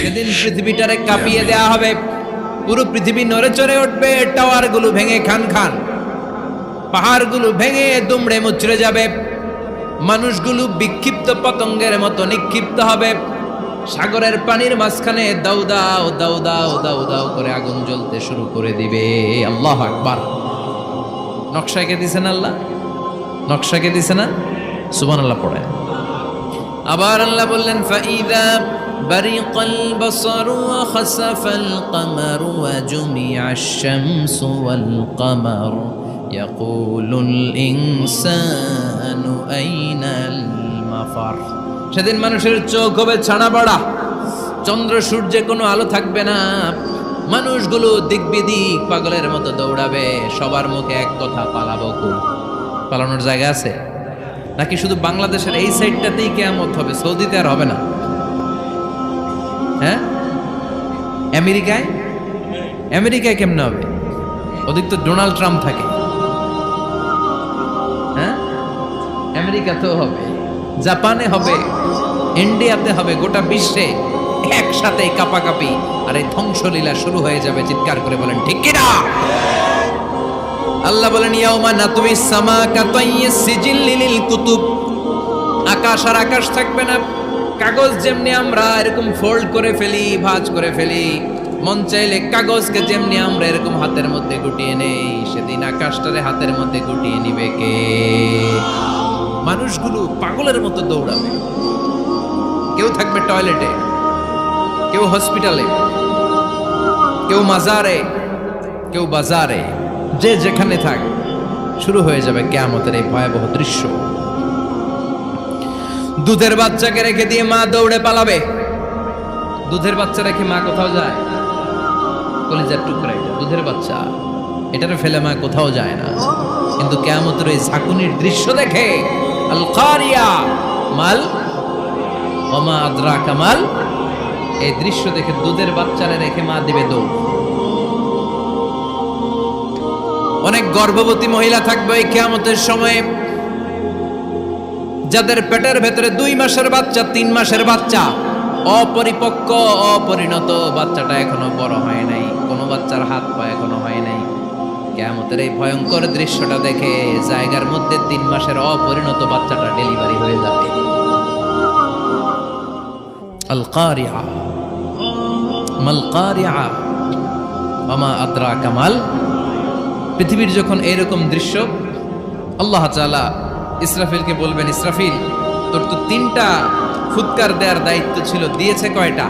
সেদিন পৃথিবীটারে কাঁপিয়ে দেয়া হবে, পুরো পৃথিবী নড়ে চড়ে উঠবে, টাওয়ারগুলো ভেঙে খান খান, পাহাড়গুলো ভেঙে দুমড়ে মুচড়ে যাবে, মানুষগুলো বিক্ষিপ্ত পতঙ্গের মতো নিক্ষিপ্ত হবে, সাগরের পানির মাঝখানে দাউ দাউ দাউ দাউ দাউ দাউ করে আগুন জ্বলতে শুরু করে দিবে। আল্লাহু আকবার। নকশা কে দিছেন আল্লাহ? নকশা কে দিছে না? সুবহানাল্লাহ পড়ে। আবার আল্লাহ বললেন ফাইদা বারিকাল বাসারু ওয়া খাসাফাল কামারু ওয়া জুমিআশ শামসু ওয়াল কামারু ইয়াকুলুল ইনসানু আইনাল মাফার। সেদিন মানুষের চোখ হবে ছানা বড়া, চন্দ্র সূর্যে কোনো আলো থাকবে না, মানুষগুলো দিক বিদিক পাগলের মতো দৌড়াবে, সবার মুখে এক কথা, পালাবো কই? পালানোর জায়গা আছে নাকি শুধু বাংলাদেশের এই সাইডটাতেই কিয়ামত হবে? সৌদিতে আর হবে না? হ্যাঁ, আমেরিকায়? আমেরিকায় কেমনে হবে? ওদিক তো ডোনাল্ড ট্রাম্প থাকে। হ্যাঁ, আমেরিকাতেও হবে, জাপানে হবে, ইন্ডিয়াতে হবে, গোটা বিশ্বে একসাথে কাপাকাপি আর এই ধ্বংসলীলা শুরু হয়ে যাবে। চিৎকার করে বলেন ঠিক কিনা? আল্লাহ বলেন ইয়াউমা নাতুইস সামা কাতাইয়িস সিজিল লিল কুতুব। আকাশ আর আকাশ থাকবে না, কাগজ যেমনি আমরা এরকম ফোল্ড করে ফেলি, ভাঁজ করে ফেলি, মন চাইলে কাগজকে যেমনি আমরা এরকম হাতের মধ্যে গুটিয়ে নেই, সেদিন আকাশটারে হাতের মধ্যে গুটিয়ে নিবে কে? মানুষগুলো পাগলের মতো দৌড়াবে, কেউ থাকবে টয়লেটে, কেউ হসপিটালে, কেউ মাজারে, কেউ বাজারে, যে যেখানে থাক, শুরু হয়ে যাবে কিয়ামতের এই ভয়াবহ দৃশ্য। দুধের বাচ্চাকে রেখে দিয়ে মা দৌড়ে পালাবে। দুধের বাচ্চা রেখে মা কোথাও যায়? কলিজার টুকরা এটা, দুধের বাচ্চা, এটারে ফেলে মা কোথাও যায় না। কিন্তু কিয়ামতের এই ঝাঁকুনির দৃশ্য দেখে আল কারিয়া মাল ওমা আদরাকা মাল, এই দৃশ্য দেখে দুধের বাচ্চারে রেখে মা দিবে দৌড়। অনেক গর্ভবতী মহিলা থাকবে এই কিয়ামতের সময়ে, যাদের পেটের ভেতরে 2 মাসের বাচ্চা, 3 মাসের বাচ্চা, অপরিপক্ক অপরিণত, বাচ্চাটা এখনো বড় হয় নাই, কোনো বাচ্চার হাত পা এখনো হয় নাই। কিয়ামতের এই ভয়ঙ্কর দৃশ্যটা দেখে জায়গার মধ্যে 3 মাসের অপরিণত বাচ্চাটা ডেলিভারি হয়ে যাবে। আল কারিয়া মাল কারিয়া ওমা আদরাকা মাল। পৃথিবীর যখন এরকম দৃশ্য, আল্লাহ তাআলা ইসরাফিলকে বলবেন, ইসরাফিল তোর তো 3টা ফুৎকার দেওয়ার দায়িত্ব ছিল, দিয়েছে কয়টা?